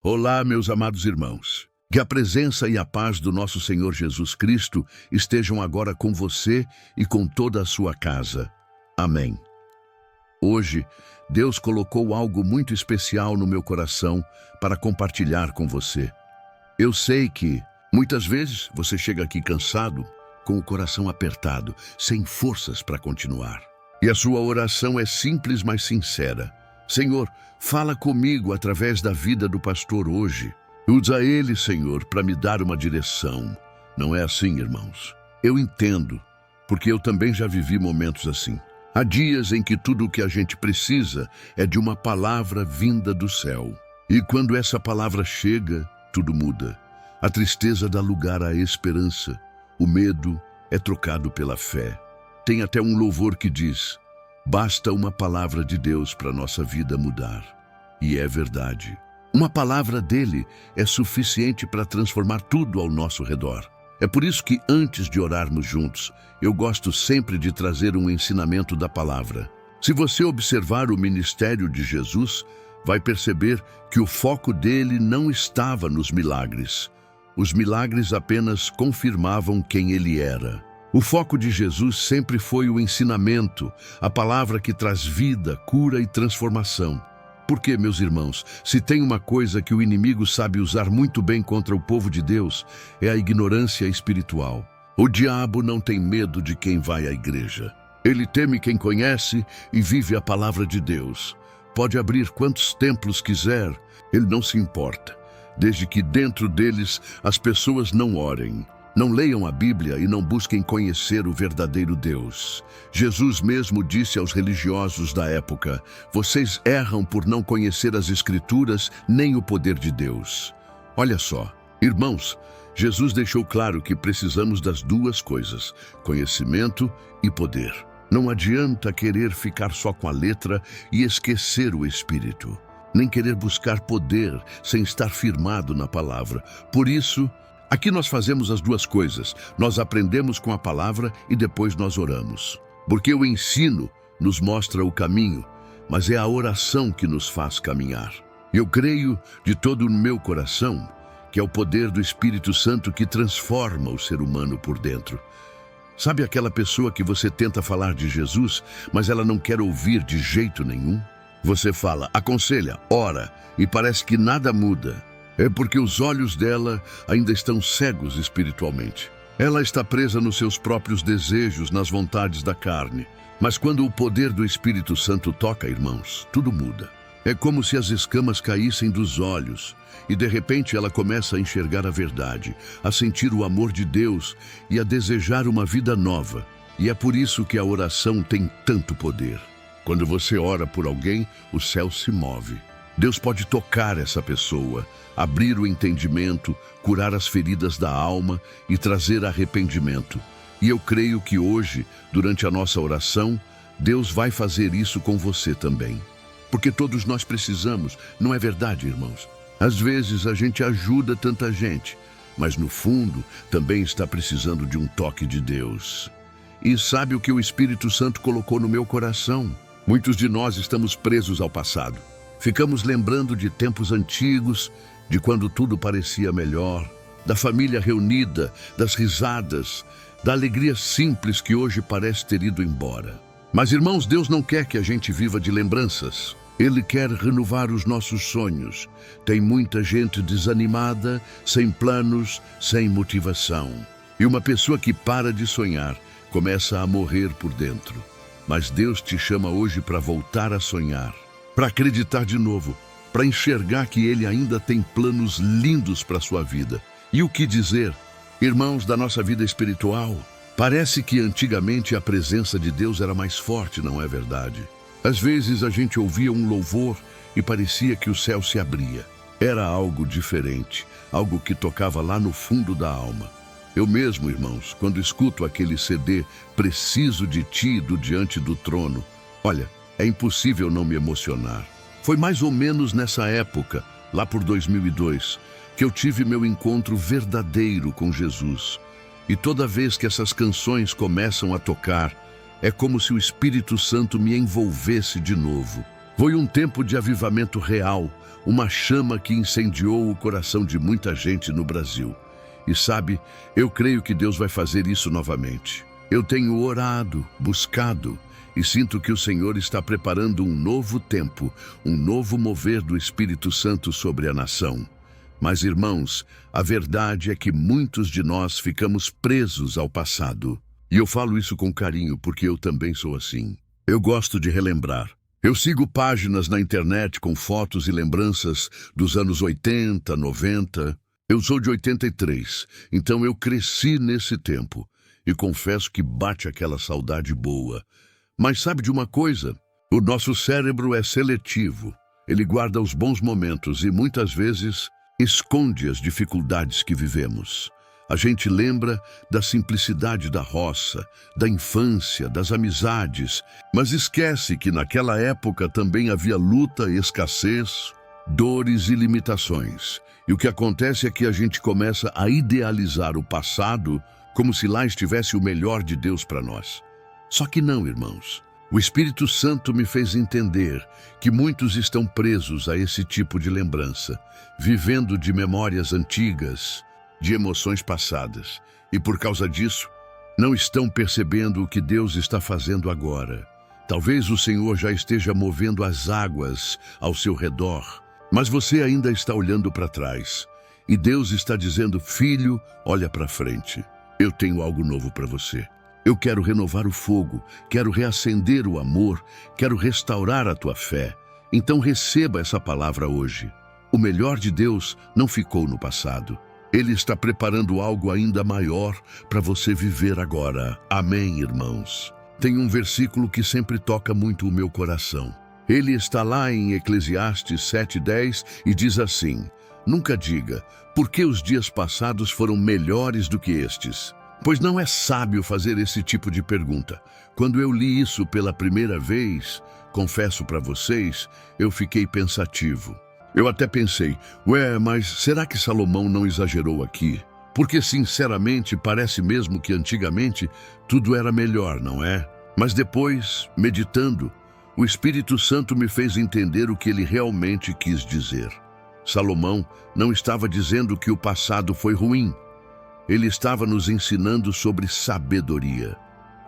Olá, meus amados irmãos. Que a presença e a paz do nosso Senhor Jesus Cristo estejam agora com você e com toda a sua casa. Amém. Hoje, Deus colocou algo muito especial no meu coração para compartilhar com você. Eu sei que, muitas vezes, você chega aqui cansado, com o coração apertado, sem forças para continuar. E a sua oração é simples, mas sincera. Senhor, fala comigo através da vida do pastor hoje. Usa ele, Senhor, para me dar uma direção. Não é assim, irmãos? Eu entendo, porque eu também já vivi momentos assim. Há dias em que tudo o que a gente precisa é de uma palavra vinda do céu. E quando essa palavra chega, tudo muda. A tristeza dá lugar à esperança. O medo é trocado pela fé. Tem até um louvor que diz: basta uma palavra de Deus para nossa vida mudar. E é verdade. Uma palavra dele é suficiente para transformar tudo ao nosso redor. É por isso que, antes de orarmos juntos, eu gosto sempre de trazer um ensinamento da palavra. Se você observar o ministério de Jesus, vai perceber que o foco dele não estava nos milagres. Os milagres apenas confirmavam quem ele era. O foco de Jesus sempre foi o ensinamento, a palavra que traz vida, cura e transformação. Porque, meus irmãos, se tem uma coisa que o inimigo sabe usar muito bem contra o povo de Deus, é a ignorância espiritual. O diabo não tem medo de quem vai à igreja. Ele teme quem conhece e vive a palavra de Deus. Pode abrir quantos templos quiser, ele não se importa, desde que dentro deles as pessoas não orem. Não leiam a Bíblia e não busquem conhecer o verdadeiro Deus. Jesus mesmo disse aos religiosos da época: vocês erram por não conhecer as Escrituras nem o poder de Deus. Olha só, irmãos, Jesus deixou claro que precisamos das duas coisas, conhecimento e poder. Não adianta querer ficar só com a letra e esquecer o Espírito, nem querer buscar poder sem estar firmado na palavra. Por isso, aqui nós fazemos as duas coisas. Nós aprendemos com a palavra e depois nós oramos. Porque o ensino nos mostra o caminho, mas é a oração que nos faz caminhar. Eu creio de todo o meu coração que é o poder do Espírito Santo que transforma o ser humano por dentro. Sabe aquela pessoa que você tenta falar de Jesus, mas ela não quer ouvir de jeito nenhum? Você fala, aconselha, ora, e parece que nada muda. É porque os olhos dela ainda estão cegos espiritualmente. Ela está presa nos seus próprios desejos, nas vontades da carne. Mas quando o poder do Espírito Santo toca, irmãos, tudo muda. É como se as escamas caíssem dos olhos e de repente ela começa a enxergar a verdade, a sentir o amor de Deus e a desejar uma vida nova. E é por isso que a oração tem tanto poder. Quando você ora por alguém, o céu se move. Deus pode tocar essa pessoa, abrir o entendimento, curar as feridas da alma e trazer arrependimento. E eu creio que hoje, durante a nossa oração, Deus vai fazer isso com você também. Porque todos nós precisamos, não é verdade, irmãos? Às vezes a gente ajuda tanta gente, mas no fundo também está precisando de um toque de Deus. E sabe o que o Espírito Santo colocou no meu coração? Muitos de nós estamos presos ao passado. Ficamos lembrando de tempos antigos, de quando tudo parecia melhor, da família reunida, das risadas, da alegria simples que hoje parece ter ido embora. Mas, irmãos, Deus não quer que a gente viva de lembranças. Ele quer renovar os nossos sonhos. Tem muita gente desanimada, sem planos, sem motivação. E uma pessoa que para de sonhar começa a morrer por dentro. Mas Deus te chama hoje para voltar a sonhar, para acreditar de novo, para enxergar que Ele ainda tem planos lindos para a sua vida. E o que dizer, irmãos, da nossa vida espiritual? Parece que antigamente a presença de Deus era mais forte, não é verdade? Às vezes a gente ouvia um louvor e parecia que o céu se abria. Era algo diferente, algo que tocava lá no fundo da alma. Eu mesmo, irmãos, quando escuto aquele CD Preciso de Ti do Diante do Trono, olha, é impossível não me emocionar. Foi mais ou menos nessa época, lá por 2002, que eu tive meu encontro verdadeiro com Jesus. E toda vez que essas canções começam a tocar, é como se o Espírito Santo me envolvesse de novo. Foi um tempo de avivamento real, uma chama que incendiou o coração de muita gente no Brasil. E sabe, eu creio que Deus vai fazer isso novamente. Eu tenho orado, buscado, e sinto que o Senhor está preparando um novo tempo, um novo mover do Espírito Santo sobre a nação. Mas, irmãos, a verdade é que muitos de nós ficamos presos ao passado. E eu falo isso com carinho porque eu também sou assim. Eu gosto de relembrar. Eu sigo páginas na internet com fotos e lembranças dos anos 80, 90. Eu sou de 83, então eu cresci nesse tempo. E confesso que bate aquela saudade boa. Mas sabe de uma coisa? O nosso cérebro é seletivo. Ele guarda os bons momentos e muitas vezes esconde as dificuldades que vivemos. A gente lembra da simplicidade da roça, da infância, das amizades, mas esquece que naquela época também havia luta, escassez, dores e limitações. E o que acontece é que a gente começa a idealizar o passado como se lá estivesse o melhor de Deus para nós. Só que não, irmãos. O Espírito Santo me fez entender que muitos estão presos a esse tipo de lembrança, vivendo de memórias antigas, de emoções passadas. E por causa disso, não estão percebendo o que Deus está fazendo agora. Talvez o Senhor já esteja movendo as águas ao seu redor, mas você ainda está olhando para trás. E Deus está dizendo: filho, olha para frente. Eu tenho algo novo para você. Eu quero renovar o fogo, quero reacender o amor, quero restaurar a tua fé. Então receba essa palavra hoje. O melhor de Deus não ficou no passado. Ele está preparando algo ainda maior para você viver agora. Amém, irmãos? Tem um versículo que sempre toca muito o meu coração. Ele está lá em Eclesiastes 7:10 e diz assim: nunca diga, por que os dias passados foram melhores do que estes? Pois não é sábio fazer esse tipo de pergunta. Quando eu li isso pela primeira vez, confesso para vocês, eu fiquei pensativo. Eu até pensei, mas será que Salomão não exagerou aqui? Porque, sinceramente, parece mesmo que antigamente tudo era melhor, não é? Mas depois, meditando, o Espírito Santo me fez entender o que ele realmente quis dizer. Salomão não estava dizendo que o passado foi ruim. Ele estava nos ensinando sobre sabedoria.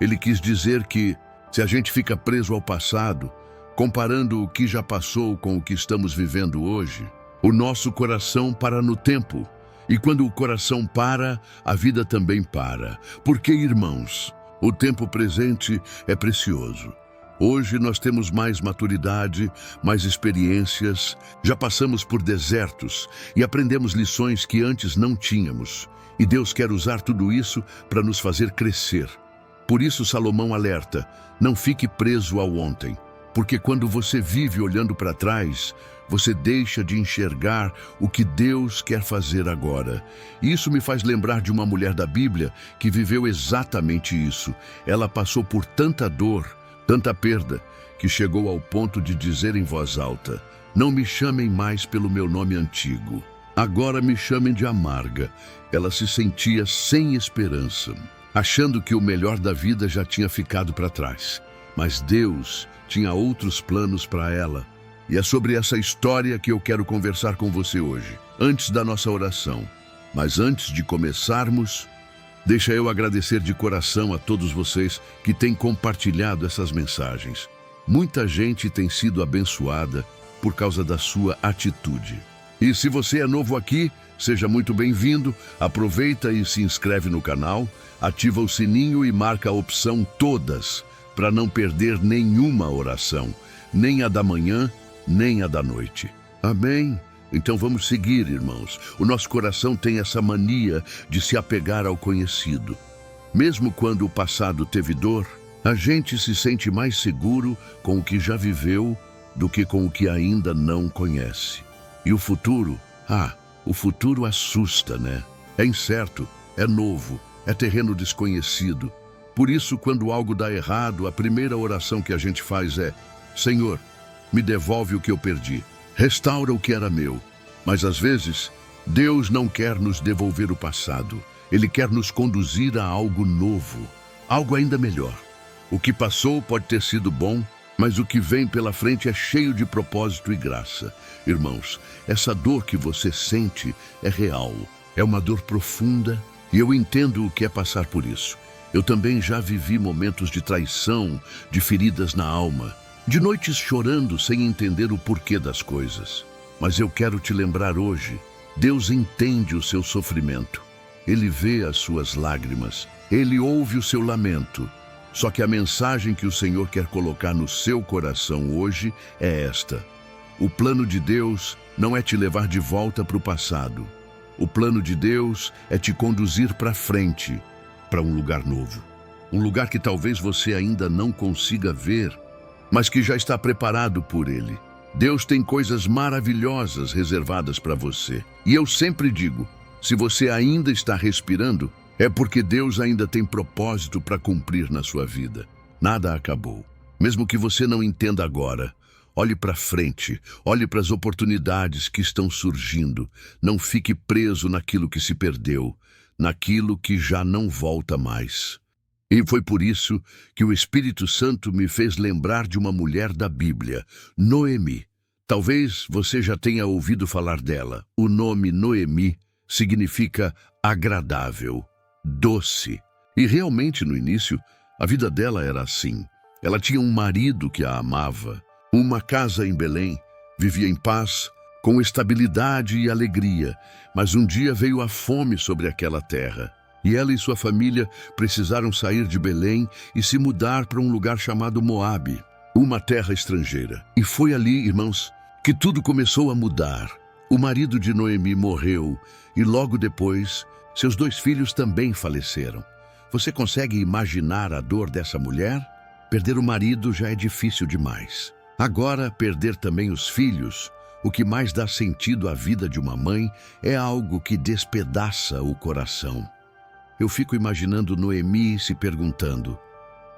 Ele quis dizer que, se a gente fica preso ao passado, comparando o que já passou com o que estamos vivendo hoje, o nosso coração para no tempo. E quando o coração para, a vida também para. Porque, irmãos, o tempo presente é precioso. Hoje nós temos mais maturidade, mais experiências, já passamos por desertos e aprendemos lições que antes não tínhamos. E Deus quer usar tudo isso para nos fazer crescer. Por isso Salomão alerta, não fique preso ao ontem, porque quando você vive olhando para trás, você deixa de enxergar o que Deus quer fazer agora. E isso me faz lembrar de uma mulher da Bíblia que viveu exatamente isso. Ela passou por tanta dor, tanta perda, que chegou ao ponto de dizer em voz alta: não me chamem mais pelo meu nome antigo. Agora me chamem de amarga. Ela se sentia sem esperança, achando que o melhor da vida já tinha ficado para trás. Mas Deus tinha outros planos para ela. E é sobre essa história que eu quero conversar com você hoje, antes da nossa oração. Mas antes de começarmos, deixa eu agradecer de coração a todos vocês que têm compartilhado essas mensagens. Muita gente tem sido abençoada por causa da sua atitude. E se você é novo aqui, seja muito bem-vindo. Aproveita e se inscreve no canal, ativa o sininho e marca a opção todas, para não perder nenhuma oração, nem a da manhã, nem a da noite. Amém? Então vamos seguir, irmãos. O nosso coração tem essa mania de se apegar ao conhecido. Mesmo quando o passado teve dor, a gente se sente mais seguro com o que já viveu do que com o que ainda não conhece. E o futuro? O futuro assusta, né? É incerto, é novo, é terreno desconhecido. Por isso, quando algo dá errado, a primeira oração que a gente faz é: Senhor, me devolve o que eu perdi, restaura o que era meu. Mas às vezes, Deus não quer nos devolver o passado. Ele quer nos conduzir a algo novo, algo ainda melhor. O que passou pode ter sido bom, mas o que vem pela frente é cheio de propósito e graça. Irmãos, essa dor que você sente é real, é uma dor profunda e eu entendo o que é passar por isso. Eu também já vivi momentos de traição, de feridas na alma, de noites chorando sem entender o porquê das coisas. Mas eu quero te lembrar hoje, Deus entende o seu sofrimento. Ele vê as suas lágrimas, Ele ouve o seu lamento. Só que a mensagem que o Senhor quer colocar no seu coração hoje é esta: o plano de Deus não é te levar de volta para o passado. O plano de Deus é te conduzir para frente, para um lugar novo. Um lugar que talvez você ainda não consiga ver, mas que já está preparado por Ele. Deus tem coisas maravilhosas reservadas para você. E eu sempre digo, se você ainda está respirando, é porque Deus ainda tem propósito para cumprir na sua vida. Nada acabou. Mesmo que você não entenda agora, olhe para frente, olhe para as oportunidades que estão surgindo. Não fique preso naquilo que se perdeu, naquilo que já não volta mais. E foi por isso que o Espírito Santo me fez lembrar de uma mulher da Bíblia, Noemi. Talvez você já tenha ouvido falar dela. O nome Noemi significa agradável, doce. E realmente no início, a vida dela era assim. Ela tinha um marido que a amava, uma casa em Belém, vivia em paz, com estabilidade e alegria. Mas um dia veio a fome sobre aquela terra. E ela e sua família precisaram sair de Belém e se mudar para um lugar chamado Moabe, uma terra estrangeira. E foi ali, irmãos, que tudo começou a mudar. O marido de Noemi morreu e logo depois, seus 2 filhos também faleceram. Você consegue imaginar a dor dessa mulher? Perder o marido já é difícil demais. Agora, perder também os filhos, o que mais dá sentido à vida de uma mãe, é algo que despedaça o coração. Eu fico imaginando Noemi se perguntando: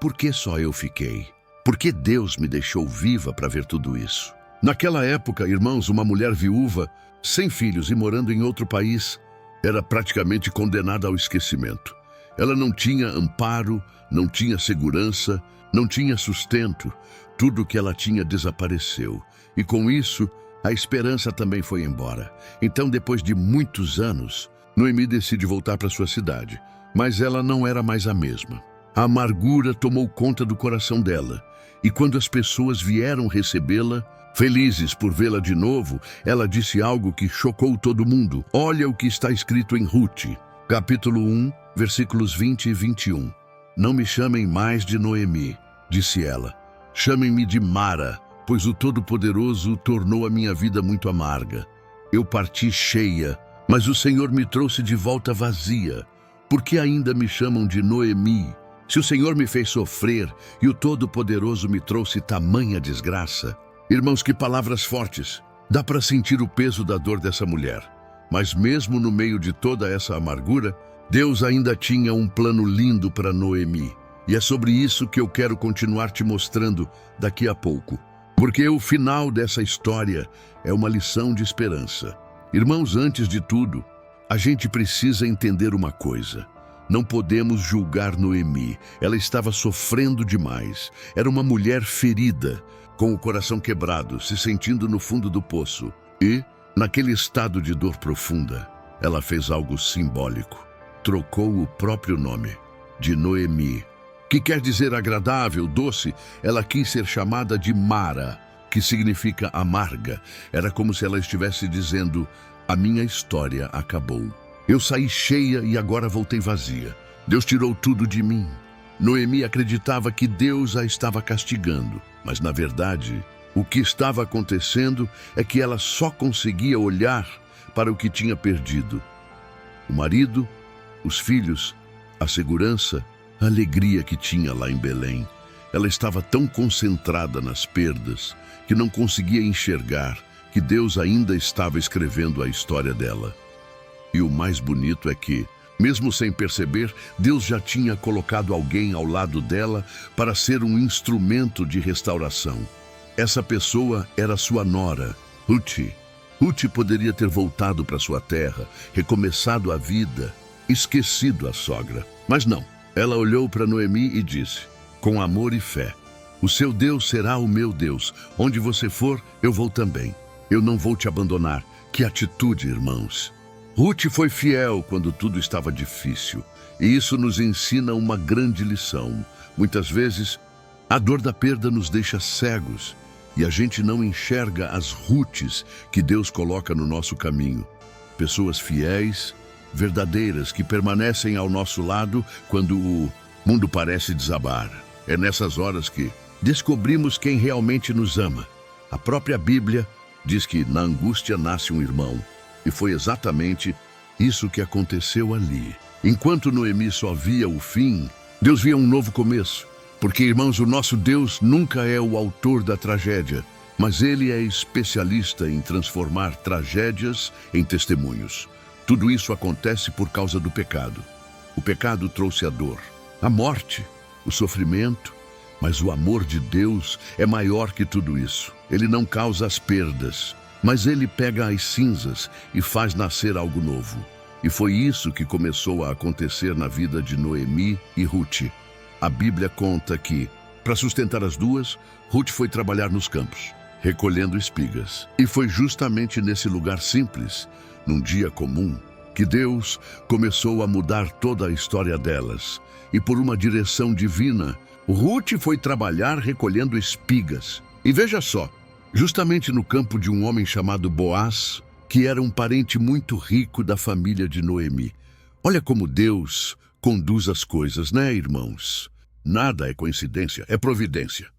por que só eu fiquei? Por que Deus me deixou viva para ver tudo isso? Naquela época, irmãos, uma mulher viúva, sem filhos e morando em outro país, era praticamente condenada ao esquecimento. Ela não tinha amparo, não tinha segurança, não tinha sustento. Tudo que ela tinha desapareceu. E com isso, a esperança também foi embora. Então, depois de muitos anos, Noemi decide voltar para sua cidade. Mas ela não era mais a mesma. A amargura tomou conta do coração dela. E quando as pessoas vieram recebê-la, felizes por vê-la de novo, ela disse algo que chocou todo mundo. Olha o que está escrito em Ruth, capítulo 1, versículos 20 e 21. Não me chamem mais de Noemi, disse ela. Chamem-me de Mara, pois o Todo-Poderoso tornou a minha vida muito amarga. Eu parti cheia, mas o Senhor me trouxe de volta vazia. Por que ainda me chamam de Noemi? Se o Senhor me fez sofrer e o Todo-Poderoso me trouxe tamanha desgraça. Irmãos, que palavras fortes. Dá para sentir o peso da dor dessa mulher. Mas mesmo no meio de toda essa amargura, Deus ainda tinha um plano lindo para Noemi. E é sobre isso que eu quero continuar te mostrando daqui a pouco. Porque o final dessa história é uma lição de esperança. Irmãos, antes de tudo, a gente precisa entender uma coisa. Não podemos julgar Noemi. Ela estava sofrendo demais. Era uma mulher ferida, com o coração quebrado, se sentindo no fundo do poço. E, naquele estado de dor profunda, ela fez algo simbólico. Trocou o próprio nome, de Noemi, que quer dizer agradável, doce. Ela quis ser chamada de Mara, que significa amarga. Era como se ela estivesse dizendo: a minha história acabou. Eu saí cheia e agora voltei vazia. Deus tirou tudo de mim. Noemi acreditava que Deus a estava castigando, mas na verdade, o que estava acontecendo é que ela só conseguia olhar para o que tinha perdido. O marido, os filhos, a segurança, a alegria que tinha lá em Belém. Ela estava tão concentrada nas perdas que não conseguia enxergar que Deus ainda estava escrevendo a história dela. E o mais bonito é que, mesmo sem perceber, Deus já tinha colocado alguém ao lado dela para ser um instrumento de restauração. Essa pessoa era sua nora, Ruth. Ruth poderia ter voltado para sua terra, recomeçado a vida, esquecido a sogra. Mas não. Ela olhou para Noemi e disse: com amor e fé, O seu Deus será o meu Deus. Onde você for, eu vou também. Eu não vou te abandonar. Que atitude, irmãos! Ruth foi fiel quando tudo estava difícil. E isso nos ensina uma grande lição. Muitas vezes, a dor da perda nos deixa cegos e a gente não enxerga as Ruths que Deus coloca no nosso caminho. Pessoas fiéis, verdadeiras, que permanecem ao nosso lado quando o mundo parece desabar. É nessas horas que descobrimos quem realmente nos ama. A própria Bíblia diz que na angústia nasce um irmão. E foi exatamente isso que aconteceu ali. Enquanto Noemi só via o fim, Deus via um novo começo. Porque, irmãos, o nosso Deus nunca é o autor da tragédia, mas Ele é especialista em transformar tragédias em testemunhos. Tudo isso acontece por causa do pecado. O pecado trouxe a dor, a morte, o sofrimento, mas o amor de Deus é maior que tudo isso. Ele não causa as perdas, mas Ele pega as cinzas e faz nascer algo novo. E foi isso que começou a acontecer na vida de Noemi e Ruth. A Bíblia conta que, para sustentar as duas, Ruth foi trabalhar nos campos, recolhendo espigas. E foi justamente nesse lugar simples, num dia comum, que Deus começou a mudar toda a história delas. E por uma direção divina, Ruth foi trabalhar recolhendo espigas. E veja só, justamente no campo de um homem chamado Boaz, que era um parente muito rico da família de Noemi. Olha como Deus conduz as coisas, né, irmãos? Nada é coincidência, é providência.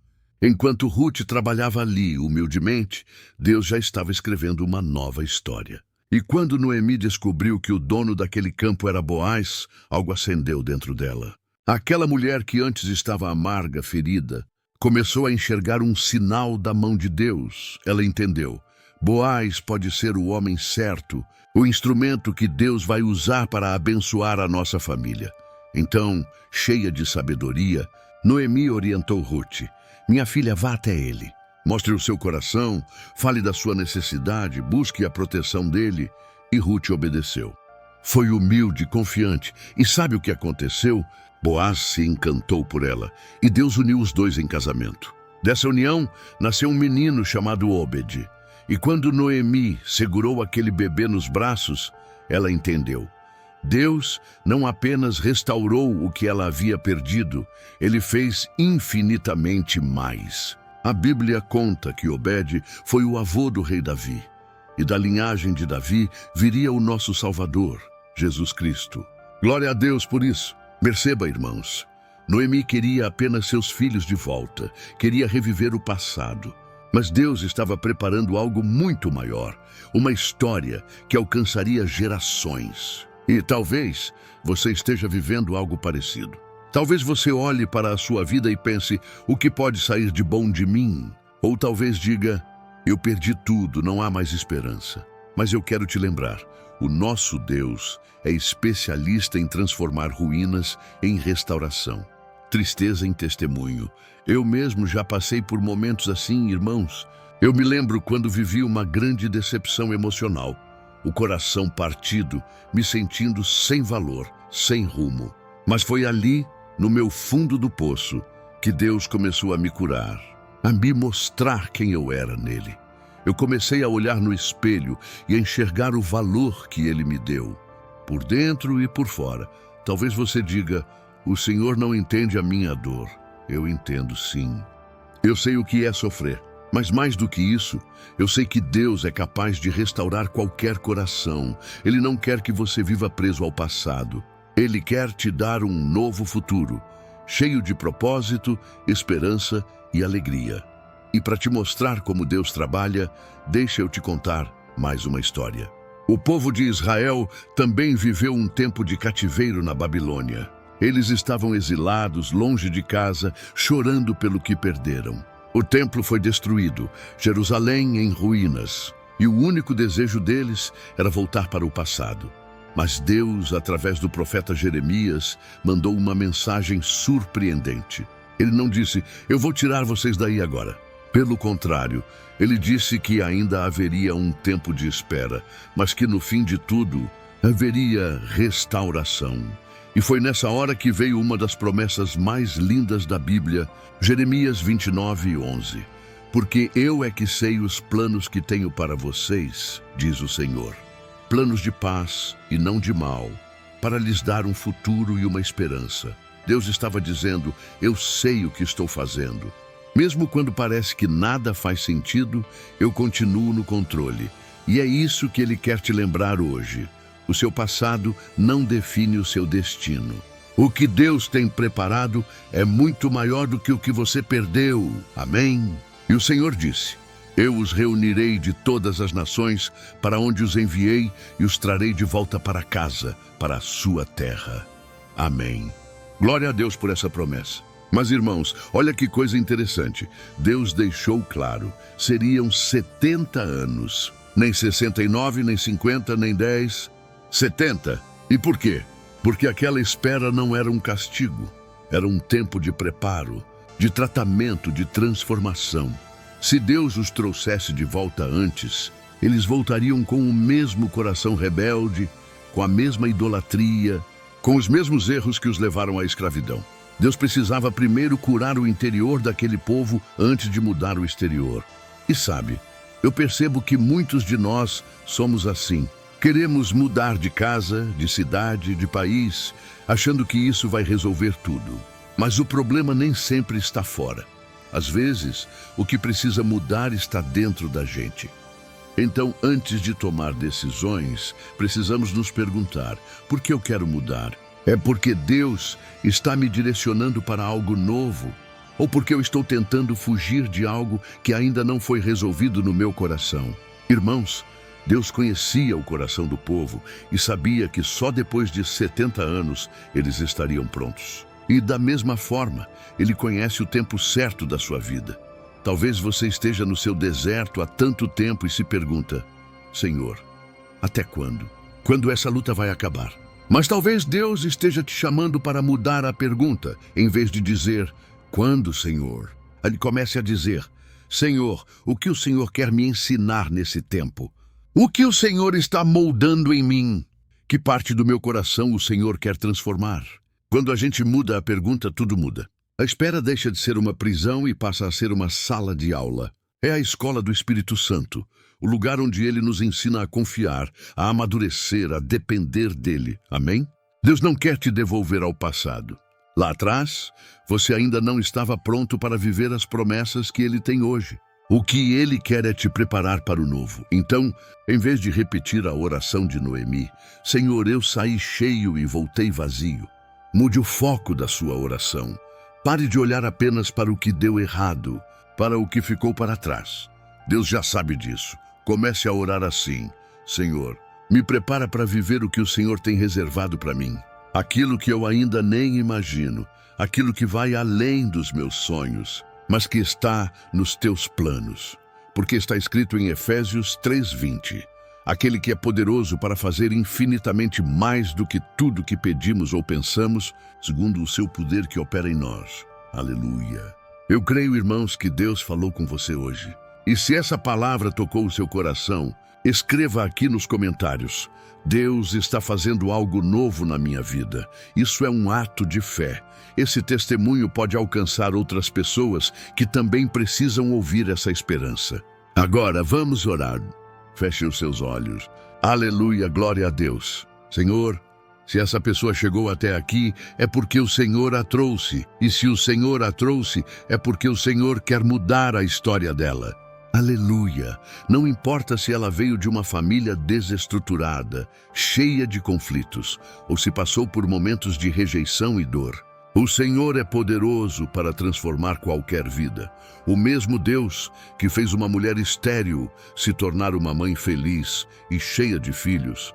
Enquanto Ruth trabalhava ali, humildemente, Deus já estava escrevendo uma nova história. E quando Noemi descobriu que o dono daquele campo era Boaz, algo acendeu dentro dela. Aquela mulher que antes estava amarga, ferida, começou a enxergar um sinal da mão de Deus. Ela entendeu. Boaz pode ser o homem certo, o instrumento que Deus vai usar para abençoar a nossa família. Então, cheia de sabedoria, Noemi orientou Ruth. Minha filha, vá até ele. Mostre o seu coração, fale da sua necessidade, busque a proteção dele. E Ruth obedeceu. Foi humilde, confiante. E sabe o que aconteceu? Boaz se encantou por ela, e Deus uniu os dois em casamento. Dessa união, nasceu um menino chamado Obed. E quando Noemi segurou aquele bebê nos braços, ela entendeu. Deus não apenas restaurou o que ela havia perdido, Ele fez infinitamente mais. A Bíblia conta que Obed foi o avô do rei Davi. E da linhagem de Davi viria o nosso Salvador, Jesus Cristo. Glória a Deus por isso. Perceba, irmãos, Noemi queria apenas seus filhos de volta, queria reviver o passado. Mas Deus estava preparando algo muito maior, uma história que alcançaria gerações. E talvez você esteja vivendo algo parecido. Talvez você olhe para a sua vida e pense, o que pode sair de bom de mim? Ou talvez diga, eu perdi tudo, não há mais esperança. Mas eu quero te lembrar, o nosso Deus é especialista em transformar ruínas em restauração, tristeza em testemunho. Eu mesmo já passei por momentos assim, irmãos. Eu me lembro quando vivi uma grande decepção emocional, o coração partido, me sentindo sem valor, sem rumo. Mas foi ali, no meu fundo do poço, que Deus começou a me curar, a me mostrar quem eu era nele. Eu comecei a olhar no espelho e a enxergar o valor que Ele me deu, por dentro e por fora. Talvez você diga, o Senhor não entende a minha dor. Eu entendo sim. Eu sei o que é sofrer, mas mais do que isso, eu sei que Deus é capaz de restaurar qualquer coração. Ele não quer que você viva preso ao passado. Ele quer te dar um novo futuro, cheio de propósito, esperança e alegria. E para te mostrar como Deus trabalha, deixa eu te contar mais uma história. O povo de Israel também viveu um tempo de cativeiro na Babilônia. Eles estavam exilados, longe de casa, chorando pelo que perderam. O templo foi destruído, Jerusalém em ruínas, e o único desejo deles era voltar para o passado. Mas Deus, através do profeta Jeremias, mandou uma mensagem surpreendente. Ele não disse, eu vou tirar vocês daí agora. Pelo contrário, ele disse que ainda haveria um tempo de espera, mas que no fim de tudo haveria restauração. E foi nessa hora que veio uma das promessas mais lindas da Bíblia, Jeremias 29:11. Porque eu é que sei os planos que tenho para vocês, diz o Senhor. Planos de paz e não de mal, para lhes dar um futuro e uma esperança. Deus estava dizendo, eu sei o que estou fazendo. Mesmo quando parece que nada faz sentido, eu continuo no controle. E é isso que Ele quer te lembrar hoje. O seu passado não define o seu destino. O que Deus tem preparado é muito maior do que o que você perdeu. Amém? E o Senhor disse, eu os reunirei de todas as nações para onde os enviei e os trarei de volta para casa, para a sua terra. Amém. Glória a Deus por essa promessa. Mas, irmãos, olha que coisa interessante. Deus deixou claro, seriam 70 anos. Nem 69, nem 50, nem 10, 70. E por quê? Porque aquela espera não era um castigo. Era um tempo de preparo, de tratamento, de transformação. Se Deus os trouxesse de volta antes, eles voltariam com o mesmo coração rebelde, com a mesma idolatria, com os mesmos erros que os levaram à escravidão. Deus precisava primeiro curar o interior daquele povo antes de mudar o exterior. E sabe, eu percebo que muitos de nós somos assim. Queremos mudar de casa, de cidade, de país, achando que isso vai resolver tudo. Mas o problema nem sempre está fora. Às vezes, o que precisa mudar está dentro da gente. Então, antes de tomar decisões, precisamos nos perguntar, por que eu quero mudar? É porque Deus está me direcionando para algo novo? Ou porque eu estou tentando fugir de algo que ainda não foi resolvido no meu coração? Irmãos, Deus conhecia o coração do povo e sabia que só depois de 70 anos eles estariam prontos. E da mesma forma, Ele conhece o tempo certo da sua vida. Talvez você esteja no seu deserto há tanto tempo e se pergunta, Senhor, até quando? Quando essa luta vai acabar? Mas talvez Deus esteja te chamando para mudar a pergunta, em vez de dizer, quando, Senhor? Ele comece a dizer, Senhor, o que o Senhor quer me ensinar nesse tempo? O que o Senhor está moldando em mim? Que parte do meu coração o Senhor quer transformar? Quando a gente muda a pergunta, tudo muda. A espera deixa de ser uma prisão e passa a ser uma sala de aula. É a escola do Espírito Santo, o lugar onde Ele nos ensina a confiar, a amadurecer, a depender dEle. Amém? Deus não quer te devolver ao passado. Lá atrás, você ainda não estava pronto para viver as promessas que Ele tem hoje. O que Ele quer é te preparar para o novo. Então, em vez de repetir a oração de Noemi, Senhor, eu saí cheio e voltei vazio. Mude o foco da sua oração. Pare de olhar apenas para o que deu errado, para o que ficou para trás. Deus já sabe disso. Comece a orar assim. Senhor, me prepara para viver o que o Senhor tem reservado para mim. Aquilo que eu ainda nem imagino, aquilo que vai além dos meus sonhos, mas que está nos teus planos. Porque está escrito em Efésios 3:20. Aquele que é poderoso para fazer infinitamente mais do que tudo que pedimos ou pensamos, segundo o seu poder que opera em nós. Aleluia. Eu creio, irmãos, que Deus falou com você hoje. E se essa palavra tocou o seu coração, escreva aqui nos comentários. Deus está fazendo algo novo na minha vida. Isso é um ato de fé. Esse testemunho pode alcançar outras pessoas que também precisam ouvir essa esperança. Agora, vamos orar. Feche os seus olhos. Aleluia, glória a Deus. Senhor, se essa pessoa chegou até aqui, é porque o Senhor a trouxe. E se o Senhor a trouxe, é porque o Senhor quer mudar a história dela. Aleluia! Não importa se ela veio de uma família desestruturada, cheia de conflitos, ou se passou por momentos de rejeição e dor. O Senhor é poderoso para transformar qualquer vida. O mesmo Deus que fez uma mulher estéril se tornar uma mãe feliz e cheia de filhos,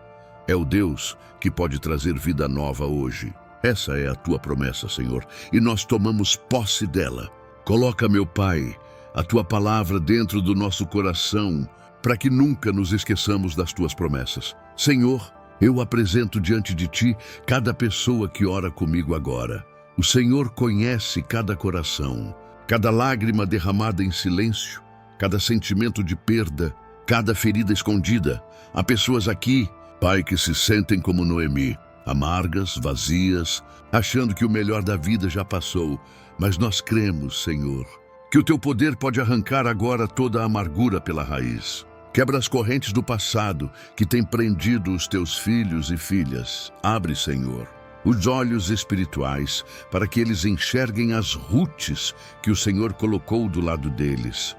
é o Deus que pode trazer vida nova hoje. Essa é a tua promessa, Senhor, e nós tomamos posse dela. Coloca, meu Pai, a tua palavra dentro do nosso coração, para que nunca nos esqueçamos das tuas promessas. Senhor, eu apresento diante de ti cada pessoa que ora comigo agora. O Senhor conhece cada coração, cada lágrima derramada em silêncio, cada sentimento de perda, cada ferida escondida. Há pessoas aqui, Pai, que se sentem como Noemi, amargas, vazias, achando que o melhor da vida já passou. Mas nós cremos, Senhor, que o teu poder pode arrancar agora toda a amargura pela raiz. Quebra as correntes do passado que tem prendido os teus filhos e filhas. Abre, Senhor, os olhos espirituais para que eles enxerguem as rutes que o Senhor colocou do lado deles.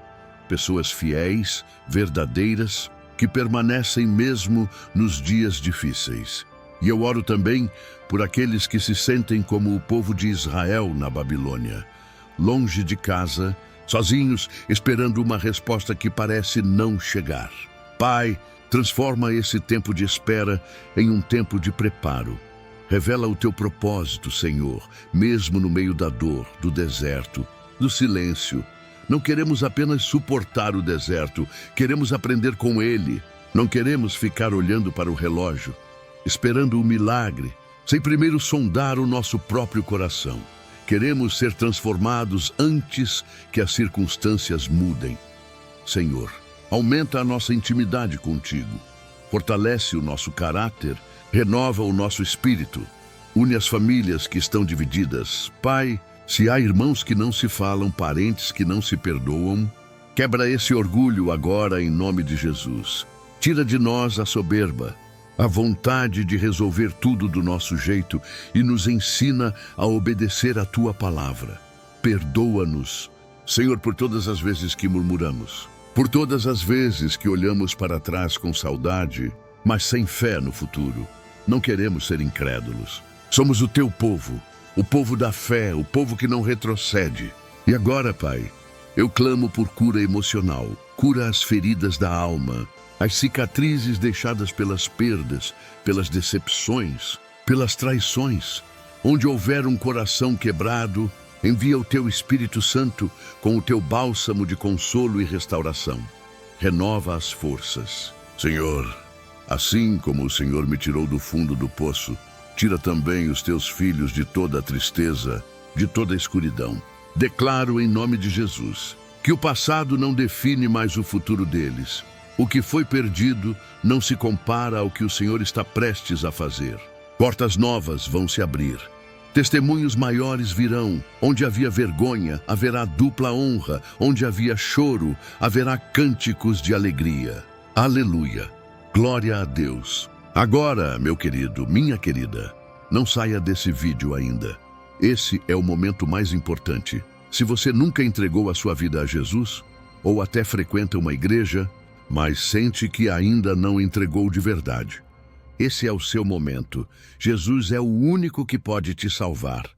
Pessoas fiéis, verdadeiras, que permanecem mesmo nos dias difíceis. E eu oro também por aqueles que se sentem como o povo de Israel na Babilônia, longe de casa, sozinhos, esperando uma resposta que parece não chegar. Pai, transforma esse tempo de espera em um tempo de preparo. Revela o teu propósito, Senhor, mesmo no meio da dor, do deserto, do silêncio. Não queremos apenas suportar o deserto, queremos aprender com ele. Não queremos ficar olhando para o relógio, esperando o milagre, sem primeiro sondar o nosso próprio coração. Queremos ser transformados antes que as circunstâncias mudem. Senhor, aumenta a nossa intimidade contigo, fortalece o nosso caráter, renova o nosso espírito, une as famílias que estão divididas. Pai, se há irmãos que não se falam, parentes que não se perdoam, quebra esse orgulho agora em nome de Jesus. Tira de nós a soberba, a vontade de resolver tudo do nosso jeito e nos ensina a obedecer a tua palavra. Perdoa-nos, Senhor, por todas as vezes que murmuramos, por todas as vezes que olhamos para trás com saudade, mas sem fé no futuro. Não queremos ser incrédulos. Somos o teu povo, o povo da fé, o povo que não retrocede. E agora, Pai, eu clamo por cura emocional, cura as feridas da alma, as cicatrizes deixadas pelas perdas, pelas decepções, pelas traições. Onde houver um coração quebrado, envia o teu Espírito Santo com o teu bálsamo de consolo e restauração. Renova as forças. Senhor, assim como o Senhor me tirou do fundo do poço, tira também os teus filhos de toda a tristeza, de toda a escuridão. Declaro em nome de Jesus que o passado não define mais o futuro deles. O que foi perdido não se compara ao que o Senhor está prestes a fazer. Portas novas vão se abrir. Testemunhos maiores virão. Onde havia vergonha, haverá dupla honra. Onde havia choro, haverá cânticos de alegria. Aleluia! Glória a Deus! Agora, meu querido, minha querida, não saia desse vídeo ainda. Esse é o momento mais importante. Se você nunca entregou a sua vida a Jesus, ou até frequenta uma igreja, mas sente que ainda não entregou de verdade, esse é o seu momento. Jesus é o único que pode te salvar.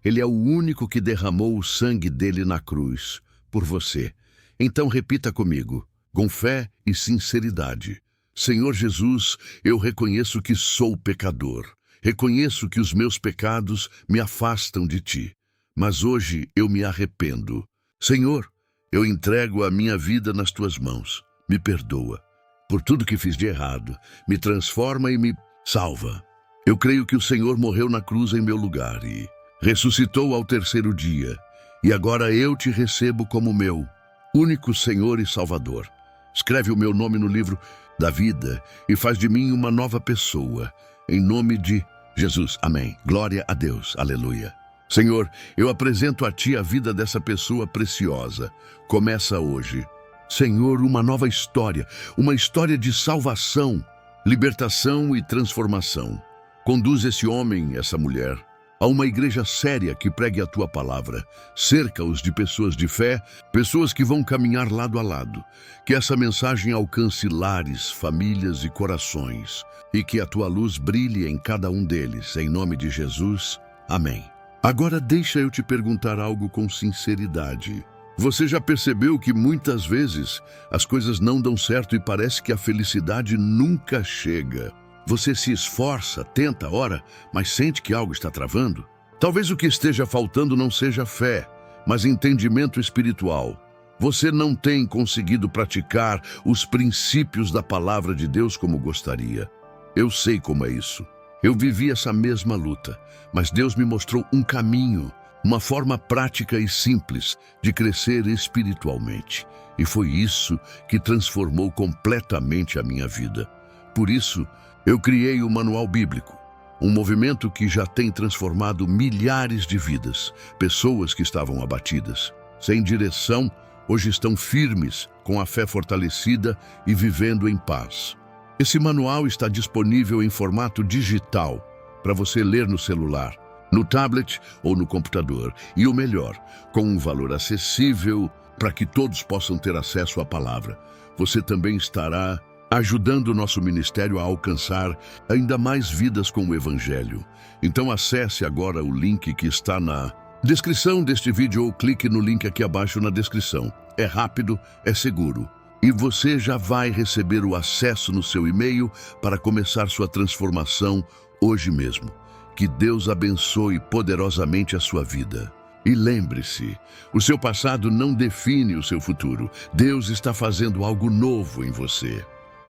Ele é o único que derramou o sangue dele na cruz, por você. Então repita comigo, com fé e sinceridade. Senhor Jesus, eu reconheço que sou pecador. Reconheço que os meus pecados me afastam de ti. Mas hoje eu me arrependo. Senhor, eu entrego a minha vida nas tuas mãos. Me perdoa por tudo que fiz de errado. Me transforma e me salva. Eu creio que o Senhor morreu na cruz em meu lugar e ressuscitou ao terceiro dia. E agora eu te recebo como meu único Senhor e Salvador. Escreve o meu nome no livro da vida e faz de mim uma nova pessoa. Em nome de Jesus. Amém. Glória a Deus. Aleluia. Senhor, eu apresento a Ti a vida dessa pessoa preciosa. Começa hoje. Senhor, uma nova história, uma história de salvação, libertação e transformação. Conduz esse homem, essa mulher, a uma igreja séria que pregue a Tua palavra. Cerca-os de pessoas de fé, pessoas que vão caminhar lado a lado. Que essa mensagem alcance lares, famílias e corações. E que a Tua luz brilhe em cada um deles. Em nome de Jesus. Amém. Agora deixa eu te perguntar algo com sinceridade. Você já percebeu que muitas vezes as coisas não dão certo e parece que a felicidade nunca chega? Você se esforça, tenta, ora, mas sente que algo está travando? Talvez o que esteja faltando não seja fé, mas entendimento espiritual. Você não tem conseguido praticar os princípios da palavra de Deus como gostaria. Eu sei como é isso. Eu vivi essa mesma luta, mas Deus me mostrou um caminho, uma forma prática e simples de crescer espiritualmente. E foi isso que transformou completamente a minha vida. Por isso, eu criei o Manual Bíblico. Um movimento que já tem transformado milhares de vidas. Pessoas que estavam abatidas, sem direção, hoje estão firmes, com a fé fortalecida e vivendo em paz. Esse manual está disponível em formato digital para você ler no celular, no tablet ou no computador. E o melhor, com um valor acessível para que todos possam ter acesso à palavra. Você também estará ajudando o nosso ministério a alcançar ainda mais vidas com o Evangelho. Então acesse agora o link que está na descrição deste vídeo ou clique no link aqui abaixo na descrição. É rápido, é seguro. E você já vai receber o acesso no seu e-mail para começar sua transformação hoje mesmo. Que Deus abençoe poderosamente a sua vida. E lembre-se, o seu passado não define o seu futuro. Deus está fazendo algo novo em você.